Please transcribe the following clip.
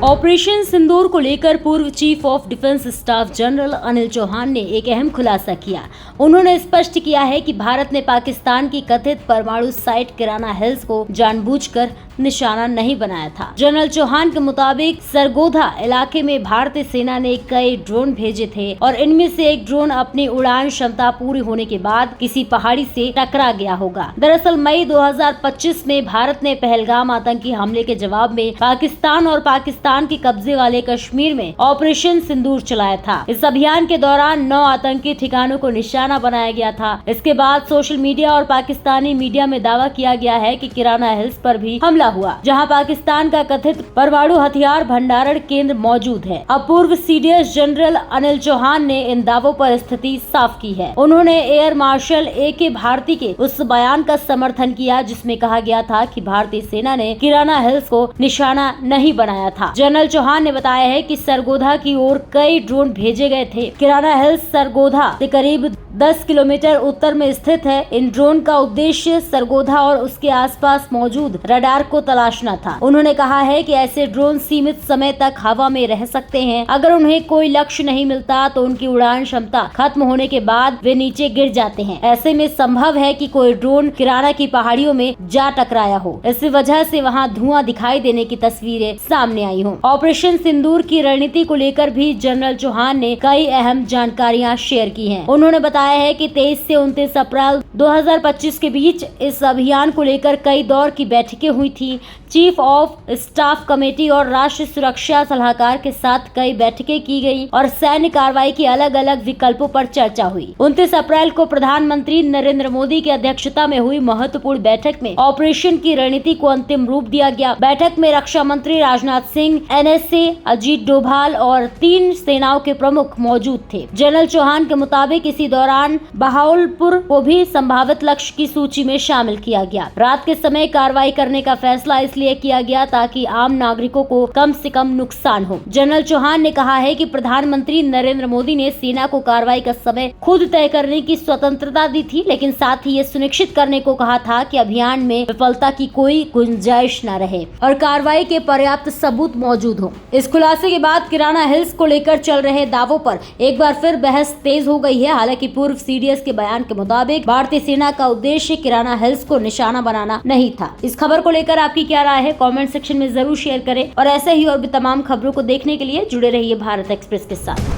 Operation सिंदूर को लेकर पूर्व chief of defence staff general Anil Chauhan ने एक अहम खुलासा किया। उन्होंने स्पष्ट किया है कि भारत ने पाकिस्तान की कथित परमाणु साइट किराना हिल्स को जानबूझकर निशाना नहीं बनाया था। जनरल चौहान के मुताबिक सरगोधा इलाके में भारतीय सेना ने कई ड्रोन भेजे थे और इनमें से एक ड्रोन अपनी उड़ान क्षमता पूरी होने के बाद किसी पहाड़ी से टकरा गया होगा। दरअसल मई 2025 में भारत ने पहलगाम आतंकी हमले के जवाब में पाकिस्तान और पाकिस्तान के कब्जे वाले कश्मीर में ऑपरेशन सिंदूर चलाया था। इस अभियान के दौरान 9 आतंकी ठिकानों को निशाना बनाया गया था। इसके बाद सोशल मीडिया और पाकिस्तानी मीडिया में दावा किया गया है कि किराना हिल्स पर भी हमला हुआ, जहां पाकिस्तान का कथित परमाणु हथियार भंडारण केंद्र मौजूद है। अब पूर्व सीडीएस जनरल अनिल चौहान ने इन दावों पर स्थिति साफ की है। उन्होंने एयर मार्शल AK भारती के उस बयान का समर्थन किया जिसमें कहा गया था कि भारतीय सेना ने किराना हिल्स को निशाना नहीं बनाया था। जनरल चौहान ने बताया है कि सरगोधा की ओर कई ड्रोन भेजे गए थे। किराना हिल्स सरगोधा से करीब 10 किलोमीटर उत्तर में स्थित है। इन ड्रोन का उद्देश्य सरगोधा और उसके आसपास मौजूद रडार को तलाशना था। उन्होंने कहा है कि ऐसे ड्रोन सीमित समय तक हवा में रह सकते हैं। अगर उन्हें कोई लक्ष्य नहीं मिलता तो उनकी उड़ान क्षमता खत्म होने के बाद वे नीचे गिर जाते हैं। ऐसे में संभव है कि कोई ड्रोन किराना की पहाड़ियों में जा टकराया हो। इसी वजह से वहां धुआं दिखाई देने की तस्वीरें सामने आई हो। ऑपरेशन सिंदूर की रणनीति को लेकर भी जनरल चौहान ने कई अहम जानकारियां शेयर की हैं। उन्होंने बताया है कि 23 से 29 अप्रैल 2025 के बीच इस अभियान को लेकर कई दौर की बैठकें हुई थी। चीफ ऑफ स्टाफ कमेटी और राष्ट्रीय सुरक्षा सलाहकार के साथ कई बैठकें की गई और सैन्य कार्रवाई के अलग अलग विकल्पों पर चर्चा हुई। 29 अप्रैल को प्रधानमंत्री नरेंद्र मोदी की अध्यक्षता में हुई महत्वपूर्ण बैठक में ऑपरेशन की रणनीति को अंतिम रूप दिया गया। बैठक में रक्षा मंत्री राजनाथ सिंह, NSA अजीत डोभाल और 3 सेनाओं के प्रमुख मौजूद थे। जनरल चौहान के मुताबिक इसी दौरान बहावलपुर को भी संभावित लक्ष्य की सूची में शामिल किया गया। रात के समय कार्रवाई करने का फैसला इसलिए किया गया ताकि आम नागरिकों को कम से कम नुकसान हो। जनरल चौहान ने कहा है कि प्रधानमंत्री नरेंद्र मोदी ने सेना को कार्रवाई का समय खुद तय करने की स्वतंत्रता दी थी, लेकिन साथ ही ये सुनिश्चित करने को कहा था कि अभियान में विफलता की कोई गुंजाइश न रहे और कार्रवाई के पर्याप्त सबूत मौजूद हो। इस खुलासे के बाद किराना हिल्स को लेकर चल रहे दावों पर एक बार फिर बहस तेज हो गई है। हालांकि पूर्व सीडीएस के बयान के मुताबिक भारतीय सेना का उद्देश्य किराना हिल्स को निशाना बनाना नहीं था। इस खबर को लेकर आपकी क्या राय है? कमेंट सेक्शन में जरूर शेयर करें और ऐसे ही और भी तमाम खबरों को देखने के लिए जुड़े रहिए भारत एक्सप्रेस के साथ।